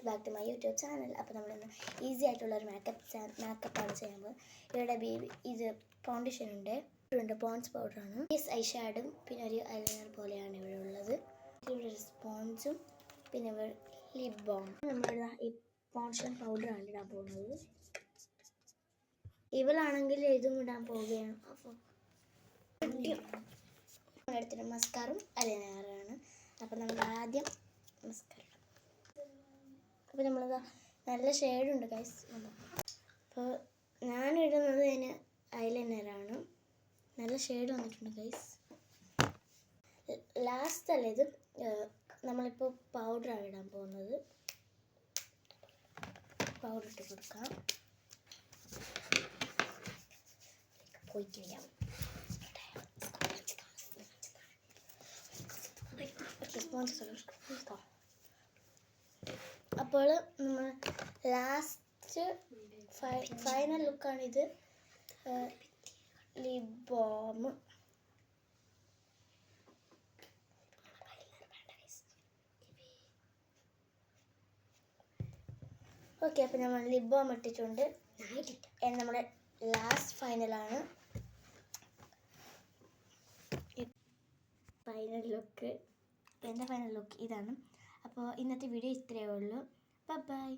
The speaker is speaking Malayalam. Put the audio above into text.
Back to my YouTube channel. അപ്പോൾ നമ്മളിന്ന് ഈസി ആയിട്ടുള്ളൊരു മേക്കപ്പാണ് ചെയ്യാൻ പോകുന്നത്. ഇവിടെ ഇത് ഫൗണ്ടേഷൻ ഉണ്ട്, പോൺസ് പൗഡറാണ്, ഐ ഷാഡും പിന്നെ ഒരു ഐലൈനർ പോലെയാണ് ഇവിടെ ഉള്ളത്. ഇവിടെ ഒരു സ്പോഞ്ചും പിന്നെ ഇവിടെ ലിപ് ബാം. നമ്മളിതാ ഈ ഫൗണ്ടേഷൻ പൗഡറാണ് ഇടാൻ പോകുന്നത്. ഇവളാണെങ്കിൽ ഇതും ഇടാൻ പോവുകയാണ്. അപ്പോൾ എടുത്തിട്ട് മസ്കാറും ഐലൈനറാണ്. അപ്പോൾ നമ്മൾ ആദ്യം മസ്കാര. അപ്പോൾ നമ്മളിതാ നല്ല ഷെയ്ഡുണ്ട് ഗൈസ്. അപ്പോൾ ഞാനിടുന്നത് അതിന് ഐലൈനറാണ്. നല്ല ഷെയ്ഡ് വന്നിട്ടുണ്ട് ഗൈസ്. ലാസ്റ്റ് അല്ല ഇത്, നമ്മളിപ്പോൾ പൗഡറാണ് ഇടാൻ പോകുന്നത്. പൗഡർ ഇട്ട് കൊടുക്കാം. പോയിക്കഴിയാം. അപ്പോൾ നമ്മൾ ലാസ്റ്റ് ഫൈനൽ ലുക്കാണിത്. Lip balm. ഓക്കെ, അപ്പോൾ നമ്മൾ ലിപ് ബാം ഇട്ടിട്ടുണ്ട്. നമ്മുടെ ലാസ്റ്റ് ഫൈനലാണ് ഫൈനൽ ലുക്ക്. എൻ്റെ ഫൈനൽ ലുക്ക് ഇതാണ്. അപ്പോൾ ഇന്നത്തെ വീഡിയോ ഇത്രയേ ഉള്ളൂ. ബൈ.